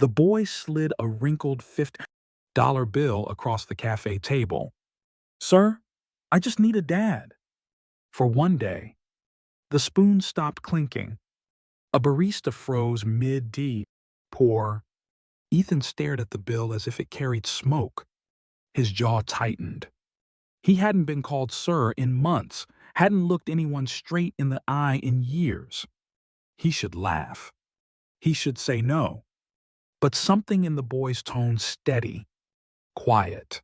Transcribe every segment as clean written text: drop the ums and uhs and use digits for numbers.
The boy slid a wrinkled $50 bill across the cafe table. "Sir, I just need a dad." For one day, the spoon stopped clinking. A barista froze mid-D. Pour. Ethan stared at the bill as if it carried smoke. His jaw tightened. He hadn't been called sir in months, hadn't looked anyone straight in the eye in years. He should laugh. He should say no. But something in the boy's tone, steady, quiet,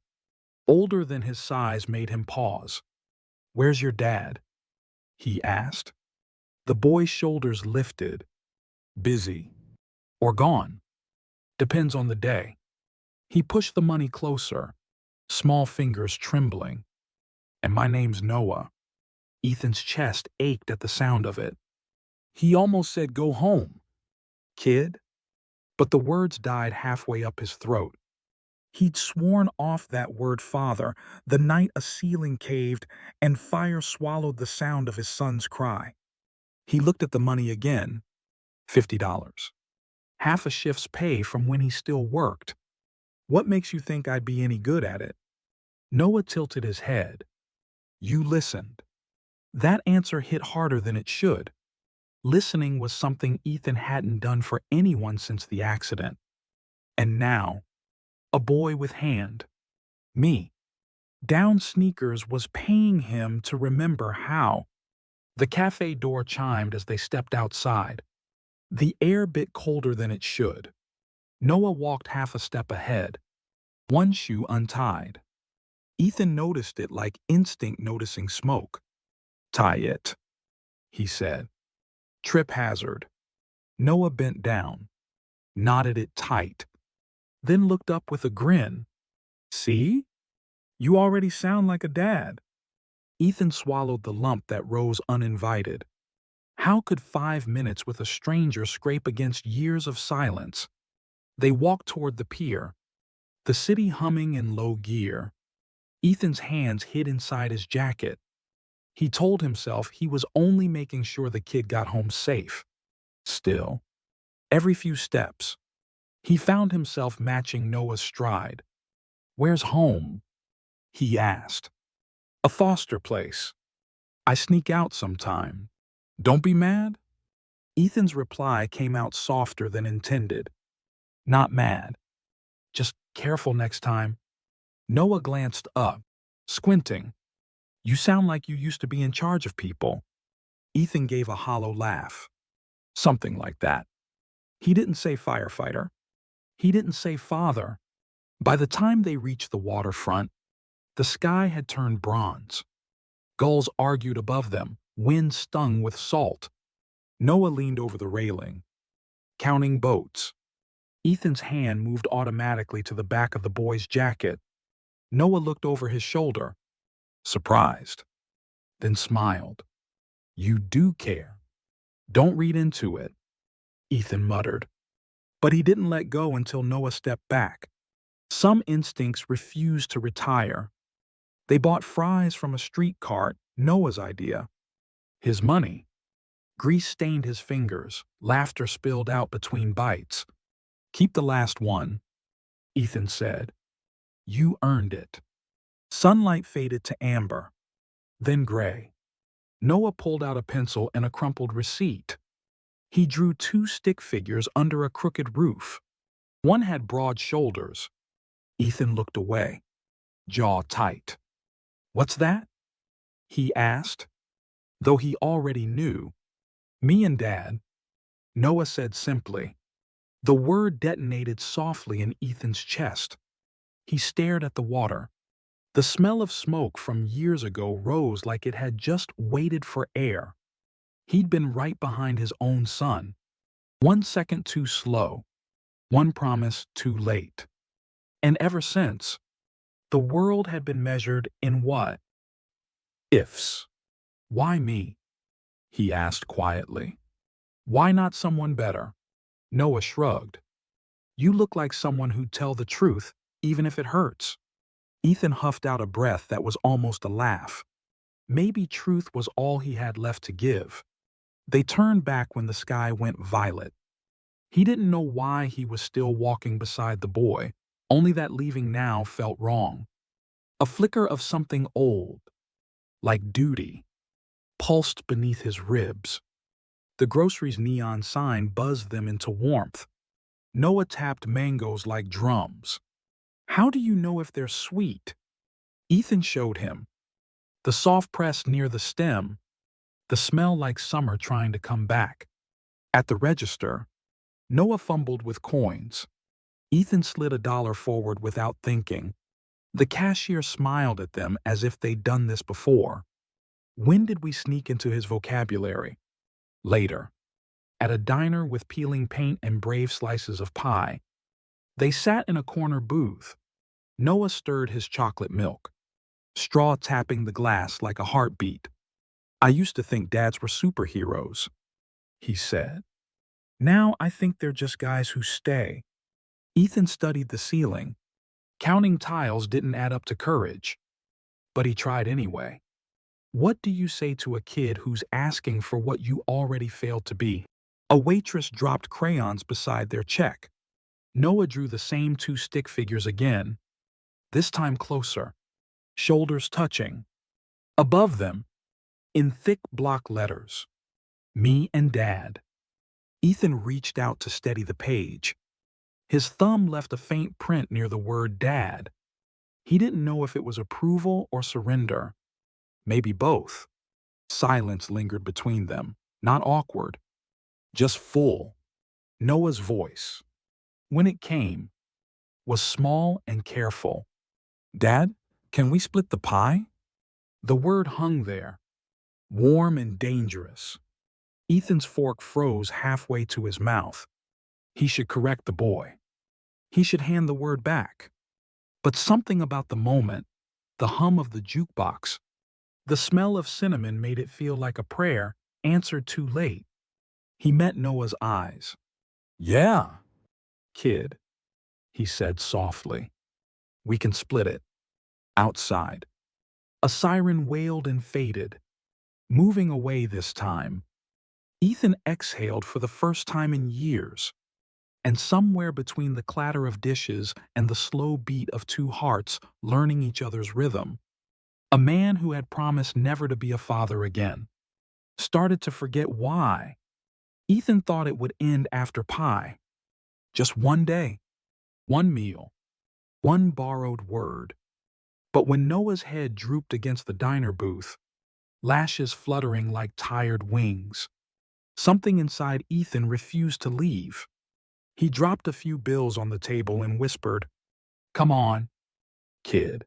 older than his size, made him pause. "Where's your dad?" he asked. The boy's shoulders lifted. "Busy. Or gone. Depends on the day." He pushed the money closer, small fingers trembling. "And my name's Noah." Ethan's chest ached at the sound of it. He almost said, "Go home, kid," but the words died halfway up his throat. He'd sworn off that word father the night a ceiling caved and fire swallowed the sound of his son's cry. He looked at the money again. $50. Half a shift's pay from when he still worked. "What makes you think I'd be any good at it?" Noah tilted his head. "You listened." That answer hit harder than it should. Listening was something Ethan hadn't done for anyone since the accident. And now, a boy with hand, me, down sneakers, was paying him to remember how. The cafe door chimed as they stepped outside. The air bit colder than it should. Noah walked half a step ahead, one shoe untied. Ethan noticed it like instinct noticing smoke. "Tie it," he said. "Trip hazard." Noah bent down, knotted it tight, then looked up with a grin. "See? You already sound like a dad." Ethan swallowed the lump that rose uninvited. How could 5 minutes with a stranger scrape against years of silence? They walked toward the pier, the city humming in low gear. Ethan's hands hid inside his jacket. He told himself he was only making sure the kid got home safe. Still, every few steps, he found himself matching Noah's stride. "Where's home?" he asked. "A foster place. I sneak out sometime. Don't be mad?" Ethan's reply came out softer than intended. "Not mad. Just careful next time." Noah glanced up, squinting. "You sound like you used to be in charge of people." Ethan gave a hollow laugh. "Something like that." He didn't say firefighter. He didn't say father. By the time they reached the waterfront, the sky had turned bronze. Gulls argued above them, wind stung with salt. Noah leaned over the railing, counting boats. Ethan's hand moved automatically to the back of the boy's jacket. Noah looked over his shoulder, surprised, then smiled. "You do care. Don't read into it," Ethan muttered. But he didn't let go until Noah stepped back. Some instincts refused to retire. They bought fries from a street cart, Noah's idea. His money. Grease stained his fingers, laughter spilled out between bites. "Keep the last one," Ethan said. "You earned it." Sunlight faded to amber, then gray. Noah pulled out a pencil and a crumpled receipt. He drew two stick figures under a crooked roof. One had broad shoulders. Ethan looked away, jaw tight. "What's that?" he asked, though he already knew. "Me and Dad," Noah said simply. The word detonated softly in Ethan's chest. He stared at the water. The smell of smoke from years ago rose like it had just waited for air. He'd been right behind his own son. 1 second too slow, one promise too late. And ever since, the world had been measured in what? Ifs. "Why me?" he asked quietly. "Why not someone better?" Noah shrugged. "You look like someone who'd tell the truth, even if it hurts." Ethan huffed out a breath that was almost a laugh. Maybe truth was all he had left to give. They turned back when the sky went violet. He didn't know why he was still walking beside the boy, only that leaving now felt wrong. A flicker of something old, like duty, pulsed beneath his ribs. The grocery's neon sign buzzed them into warmth. Noah tapped mangoes like drums. How do you know if they're sweet? Ethan showed him. The soft press near the stem, the smell like summer trying to come back. At the register, Noah fumbled with coins. Ethan slid $1 forward without thinking. The cashier smiled at them as if they'd done this before. When did we sneak into his vocabulary? Later. At a diner with peeling paint and brave slices of pie. They sat in a corner booth. Noah stirred his chocolate milk, straw tapping the glass like a heartbeat. I used to think dads were superheroes, he said. Now I think they're just guys who stay. Ethan studied the ceiling. Counting tiles didn't add up to courage, but he tried anyway. What do you say to a kid who's asking for what you already failed to be? A waitress dropped crayons beside their check. Noah drew the same 2 stick figures again, this time closer, shoulders touching. Above them, in thick block letters, me and Dad. Ethan reached out to steady the page. His thumb left a faint print near the word Dad. He didn't know if it was approval or surrender. Maybe both. Silence lingered between them, not awkward, just full. Noah's voice, when it came, was small and careful. Dad, can we split the pie? The word hung there, warm and dangerous. Ethan's fork froze halfway to his mouth. He should correct the boy. He should hand the word back. But something about the moment, the hum of the jukebox, the smell of cinnamon made it feel like a prayer answered too late. He met Noah's eyes. Yeah, kid, he said softly. We can split it. Outside. A siren wailed and faded, moving away this time. Ethan exhaled for the first time in years, and somewhere between the clatter of dishes and the slow beat of 2 hearts learning each other's rhythm, a man who had promised never to be a father again started to forget why. Ethan thought it would end after pie. Just one day, one meal, one borrowed word. But when Noah's head drooped against the diner booth, lashes fluttering like tired wings, something inside Ethan refused to leave. He dropped a few bills on the table and whispered, "Come on, kid.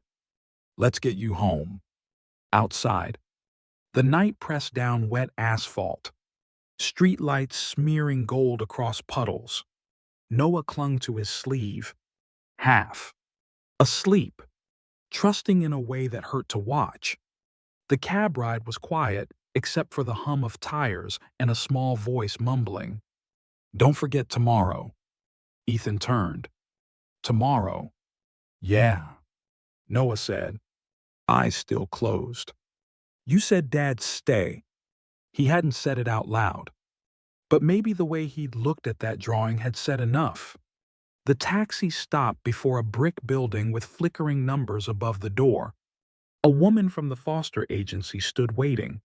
Let's get you home." Outside, the night pressed down wet asphalt, streetlights smearing gold across puddles. Noah clung to his sleeve, half asleep, trusting in a way that hurt to watch. The cab ride was quiet, except for the hum of tires and a small voice mumbling. Don't forget tomorrow. Ethan turned. Tomorrow? Yeah, Noah said, eyes still closed. You said Dad'd stay. He hadn't said it out loud. But maybe the way he'd looked at that drawing had said enough. The taxi stopped before a brick building with flickering numbers above the door. A woman from the foster agency stood waiting,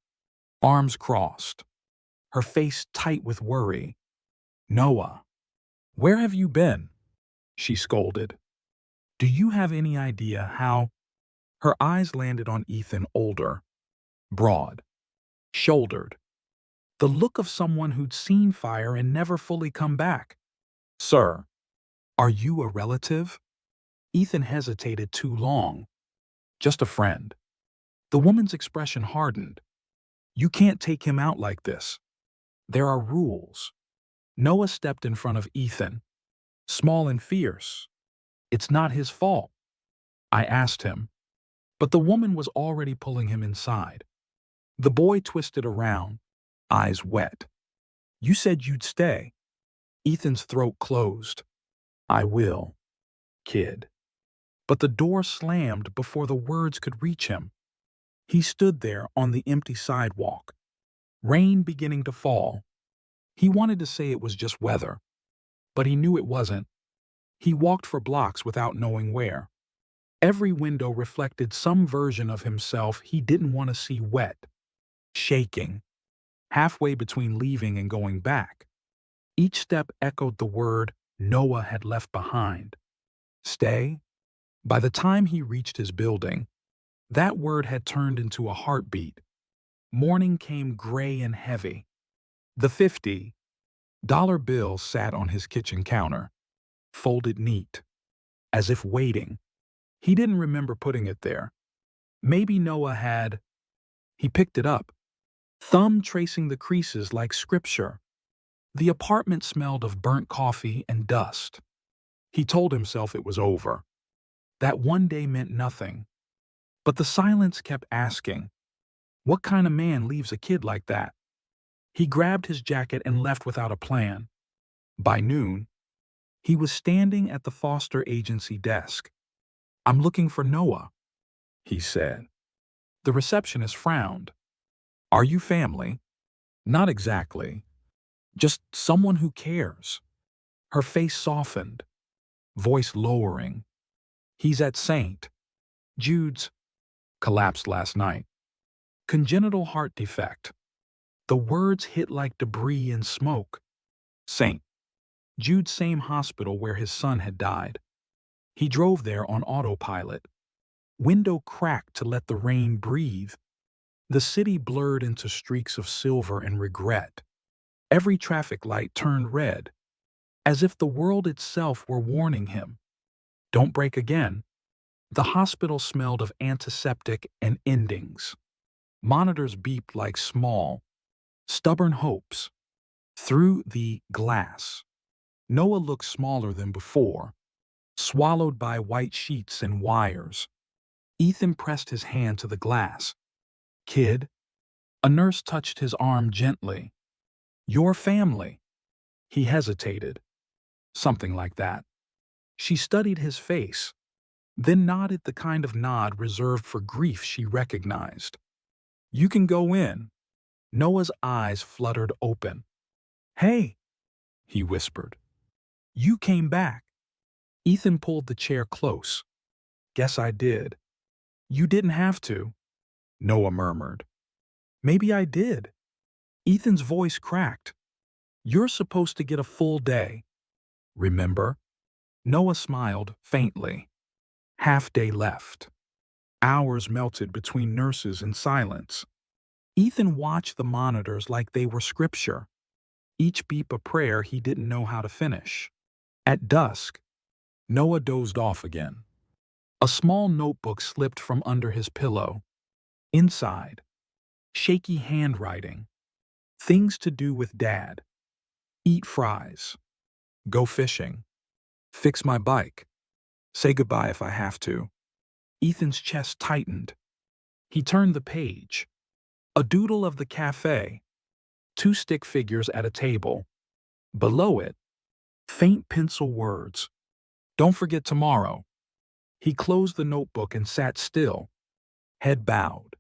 arms crossed, her face tight with worry. Noah, where have you been? She scolded. Do you have any idea how? Her eyes landed on Ethan, older, broad, shouldered. The look of someone who'd seen fire and never fully come back. Sir, are you a relative? Ethan hesitated too long. Just a friend. The woman's expression hardened. You can't take him out like this. There are rules. Noah stepped in front of Ethan, small and fierce. It's not his fault. I asked him, but the woman was already pulling him inside. The boy twisted around, eyes wet. You said you'd stay. Ethan's throat closed. I will, kid. But the door slammed before the words could reach him. He stood there on the empty sidewalk, rain beginning to fall. He wanted to say it was just weather, but he knew it wasn't. He walked for blocks without knowing where. Every window reflected some version of himself he didn't want to see wet, shaking, halfway between leaving and going back. Each step echoed the word Noah had left behind. Stay? By the time he reached his building, that word had turned into a heartbeat. Morning came gray and heavy. The $50 bill sat on his kitchen counter, folded neat, as if waiting. He didn't remember putting it there. Maybe Noah had. He picked it up, thumb tracing the creases like scripture. The apartment smelled of burnt coffee and dust. He told himself it was over. That one day meant nothing. But the silence kept asking, what kind of man leaves a kid like that? He grabbed his jacket and left without a plan. By noon, he was standing at the foster agency desk. I'm looking for Noah, he said. The receptionist frowned. Are you family? Not exactly. Just someone who cares. Her face softened, voice lowering. He's at St. Jude's. Collapsed last night. Congenital heart defect. The words hit like debris in smoke. St. Jude's, same hospital where his son had died. He drove there on autopilot. Window cracked to let the rain breathe. The city blurred into streaks of silver and regret. Every traffic light turned red, as if the world itself were warning him. Don't break again. The hospital smelled of antiseptic and endings. Monitors beeped like small, stubborn hopes. Through the glass, Noah looked smaller than before, swallowed by white sheets and wires. Ethan pressed his hand to the glass. Kid? A nurse touched his arm gently. Your family. He hesitated. Something like that. She studied his face, then nodded the kind of nod reserved for grief she recognized. You can go in. Noah's eyes fluttered open. Hey, he whispered. You came back. Ethan pulled the chair close. Guess I did. You didn't have to, Noah murmured. Maybe I did. Ethan's voice cracked. You're supposed to get a full day. Remember? Noah smiled faintly. Half day left. Hours melted between nurses and silence. Ethan watched the monitors like they were scripture, each beep a prayer he didn't know how to finish. At dusk, Noah dozed off again. A small notebook slipped from under his pillow. Inside, shaky handwriting. Things to do with Dad. Eat fries. Go fishing. Fix my bike. Say goodbye if I have to. Ethan's chest tightened. He turned the page. A doodle of the cafe. 2 stick figures at a table. Below it, faint pencil words. Don't forget tomorrow. He closed the notebook and sat still, head bowed.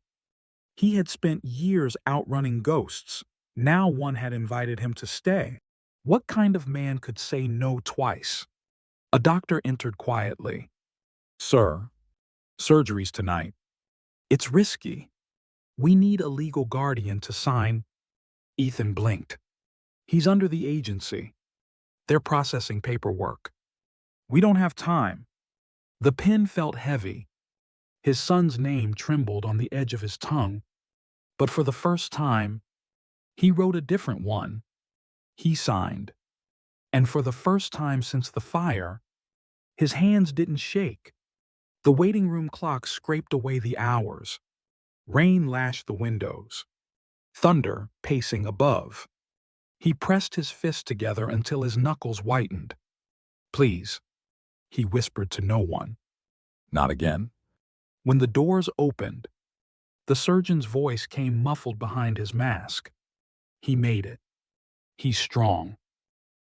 He had spent years outrunning ghosts. Now one had invited him to stay. What kind of man could say no twice? A doctor entered quietly. Sir, surgery's tonight. It's risky. We need a legal guardian to sign. Ethan blinked. He's under the agency. They're processing paperwork. We don't have time. The pen felt heavy. His son's name trembled on the edge of his tongue. But for the first time, he wrote a different one. He signed. And for the first time since the fire, his hands didn't shake. The waiting room clock scraped away the hours. Rain lashed the windows. Thunder pacing above. He pressed his fists together until his knuckles whitened. Please, he whispered to no one. Not again. When the doors opened, the surgeon's voice came muffled behind his mask. He made it. He's strong.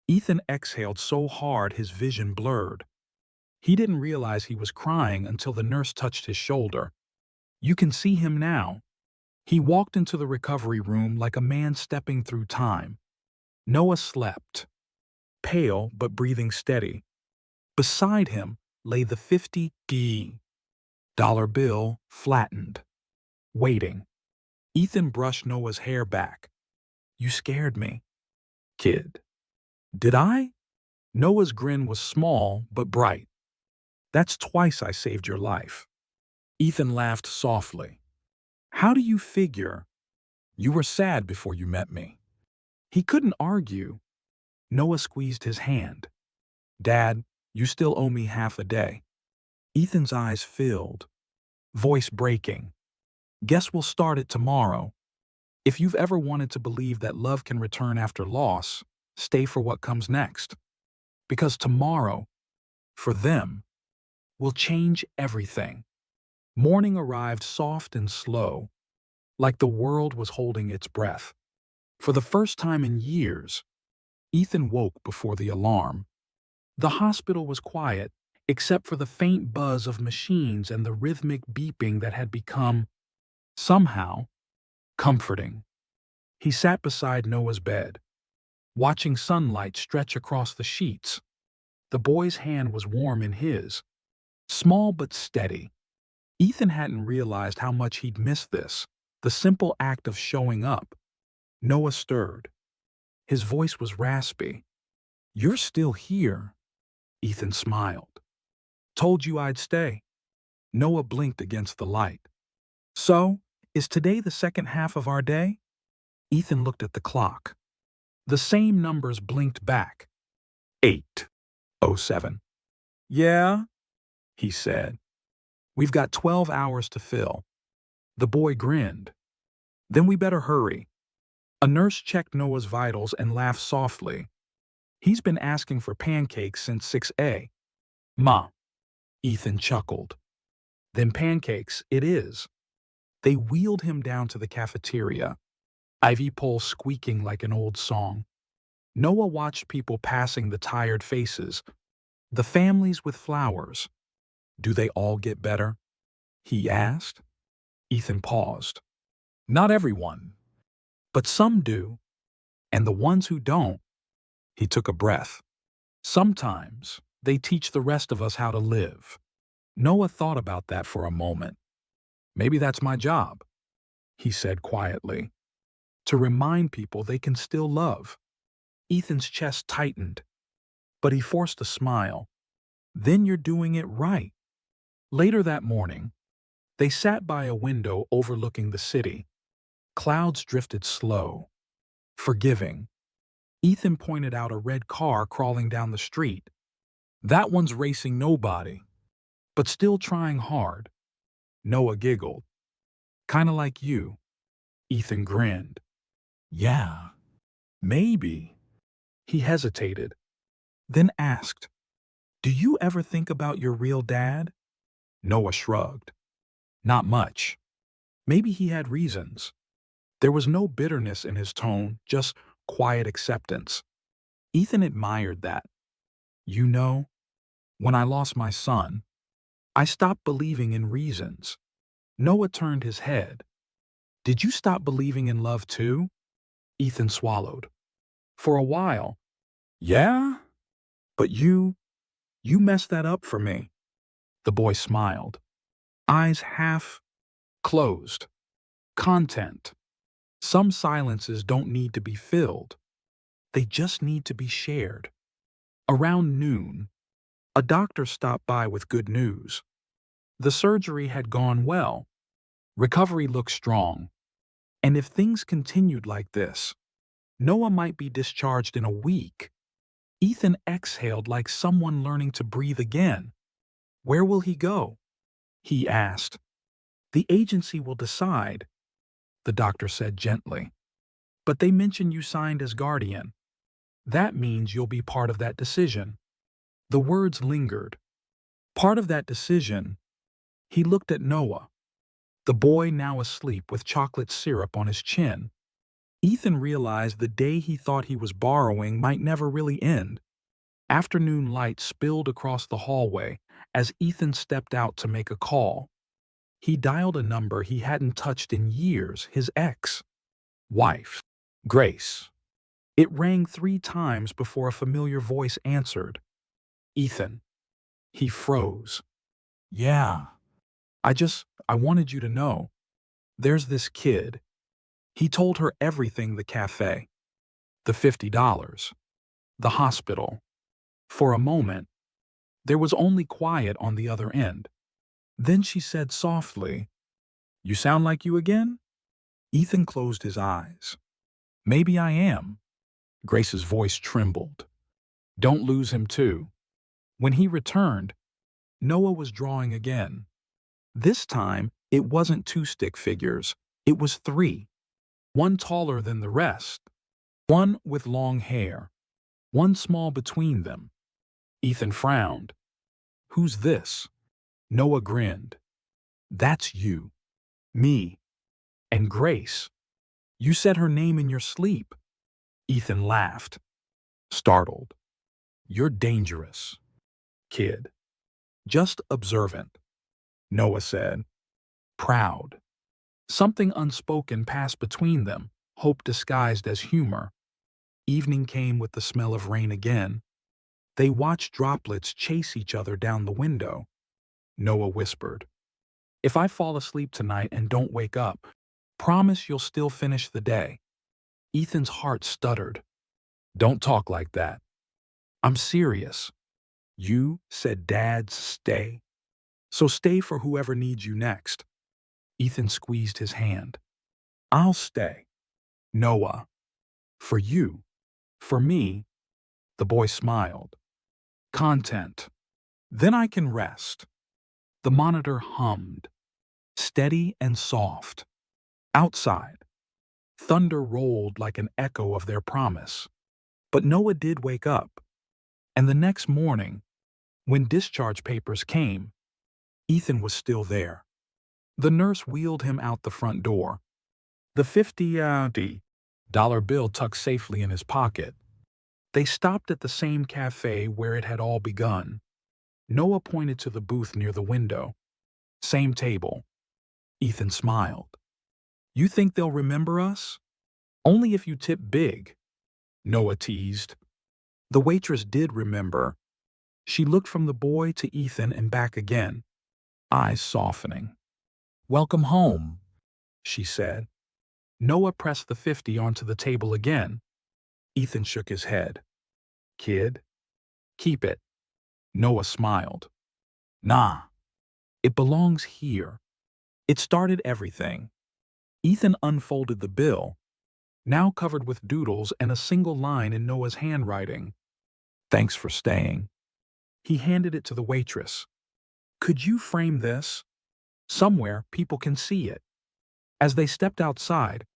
Ethan exhaled so hard his vision blurred. He didn't realize he was crying until the nurse touched his shoulder. You can see him now. He walked into the recovery room like a man stepping through time. Noah slept. pale but breathing steady. Beside him lay the $50 bill, flattened, waiting. Ethan brushed Noah's hair back. "You scared me, kid." "Did I?" Noah's grin was small but bright. "That's twice I saved your life." Ethan laughed softly. "How do you figure? You were sad before you met me." He couldn't argue. Noah squeezed his hand. "Dad, you still owe me half a day." Ethan's eyes filled, voice breaking. "Guess we'll start it tomorrow. If you've ever wanted to believe that love can return after loss, stay for what comes next. Because tomorrow, for them, will change everything." Morning arrived soft and slow, like the world was holding its breath. For the first time in years, Ethan woke before the alarm. The hospital was quiet, except for the faint buzz of machines and the rhythmic beeping that had become, somehow, comforting. He sat beside Noah's bed, watching sunlight stretch across the sheets. The boy's hand was warm in his, small but steady. Ethan hadn't realized how much he'd missed this, the simple act of showing up. Noah stirred. His voice was raspy. "You're still here." Ethan smiled. "Told you I'd stay." Noah blinked against the light. "So, is today the second half of our day?" Ethan looked at the clock. The same numbers blinked back. 8:07. "Yeah," he said. "We've got 12 hours to fill." The boy grinned. "Then we better hurry." A nurse checked Noah's vitals and laughed softly. "He's been asking for pancakes since 6 a." "Ma," Ethan chuckled. "Then pancakes it is." They wheeled him down to the cafeteria, ivy pole squeaking like an old song. Noah watched people passing the tired faces, the families with flowers. "Do they all get better?" he asked. Ethan paused. "Not everyone, but some do. And the ones who don't," he took a breath, "sometimes they teach the rest of us how to live." Noah thought about that for a moment. "Maybe that's my job," he said quietly, "to remind people they can still love." Ethan's chest tightened, but he forced a smile. "Then you're doing it right." Later that morning, they sat by a window overlooking the city. Clouds drifted slow, forgiving. Ethan pointed out a red car crawling down the street. "That one's racing nobody, but still trying hard." Noah giggled. "Kinda like you." Ethan grinned. "Yeah, maybe." He hesitated, then asked, "Do you ever think about your real dad?" Noah shrugged. "Not much." Maybe he had reasons. There was no bitterness in his tone, just quiet acceptance. Ethan admired that. "You know, when I lost my son, I stopped believing in reasons." Noah turned his head. "Did you stop believing in love too?" Ethan swallowed. "For a while. Yeah? But you messed that up for me." The boy smiled, eyes half closed. "Content. Some silences don't need to be filled. They just need to be shared." Around noon, a doctor stopped by with good news. The surgery had gone well. Recovery looked strong. And if things continued like this, Noah might be discharged in a week. Ethan exhaled like someone learning to breathe again. "Where will he go?" he asked. "The agency will decide," the doctor said gently. "But they mention you signed as guardian. That means you'll be part of that decision." The words lingered. Part of that decision. He looked at Noah, the boy now asleep with chocolate syrup on his chin. Ethan realized the day he thought he was borrowing might never really end. Afternoon light spilled across the hallway as Ethan stepped out to make a call. He dialed a number he hadn't touched in years, his ex-wife, Grace. It rang 3 times before a familiar voice answered. Ethan. He froze. Yeah. I wanted you to know. There's this kid. He told her everything: the cafe, the $50, the hospital. For a moment, there was only quiet on the other end. Then she said softly, You sound like you again? Ethan closed his eyes. Maybe I am. Grace's voice trembled. Don't lose him too. When he returned, Noah was drawing again. This time, it wasn't 2 stick figures. It was 3. One taller than the rest. One with long hair. One small between them. Ethan frowned. Who's this? Noah grinned. That's you. Me. And Grace. You said her name in your sleep. Ethan laughed, startled. You're dangerous, kid. Just observant, Noah said, proud. Something unspoken passed between them, hope disguised as humor. Evening came with the smell of rain again. They watched droplets chase each other down the window. Noah whispered, If I fall asleep tonight and don't wake up, promise you'll still finish the day. Ethan's heart stuttered. Don't talk like that. I'm serious. You said Dad's stay. So stay for whoever needs you next. Ethan squeezed his hand. I'll stay. Noah. For you. For me. The boy smiled. Content. Then I can rest. The monitor hummed. Steady and soft. Outside, thunder rolled like an echo of their promise. But Noah did wake up. And the next morning, when discharge papers came, Ethan was still there. The nurse wheeled him out the front door. The $50 bill tucked safely in his pocket. They stopped at the same cafe where it had all begun. Noah pointed to the booth near the window. Same table. Ethan smiled. You think they'll remember us? Only if you tip big, Noah teased. The waitress did remember. She looked from the boy to Ethan and back again, eyes softening. Welcome home, she said. Noah pressed the 50 onto the table again. Ethan shook his head. Kid, keep it. Noah smiled. Nah, it belongs here. It started everything. Ethan unfolded the bill, now covered with doodles and a single line in Noah's handwriting. Thanks for staying. He handed it to the waitress. Could you frame this? Somewhere people can see it. As they stepped outside,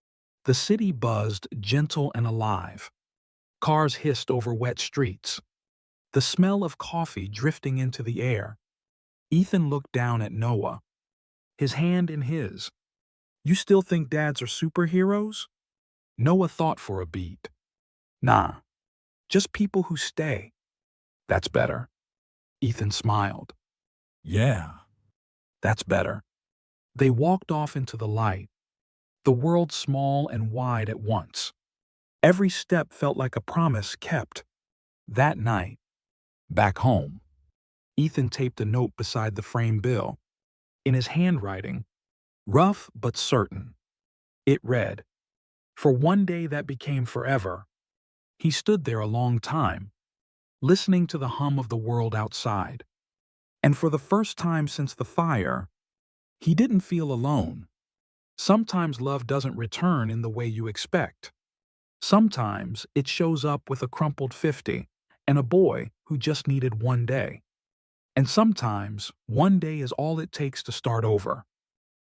the city buzzed, gentle and alive. Cars hissed over wet streets. The smell of coffee drifting into the air. Ethan looked down at Noah, his hand in his. You still think dads are superheroes? Noah thought for a beat. Nah, just people who stay. That's better. Ethan smiled. Yeah, that's better. They walked off into the light, the world small and wide at once. Every step felt like a promise kept. That night, back home, Ethan taped a note beside the frame bill. In his handwriting, rough but certain, it read, For one day that became forever. He stood there a long time, listening to the hum of the world outside. And for the first time since the fire, he didn't feel alone. Sometimes love doesn't return in the way you expect. Sometimes it shows up with a crumpled 50 and a boy who just needed one day. And sometimes one day is all it takes to start over.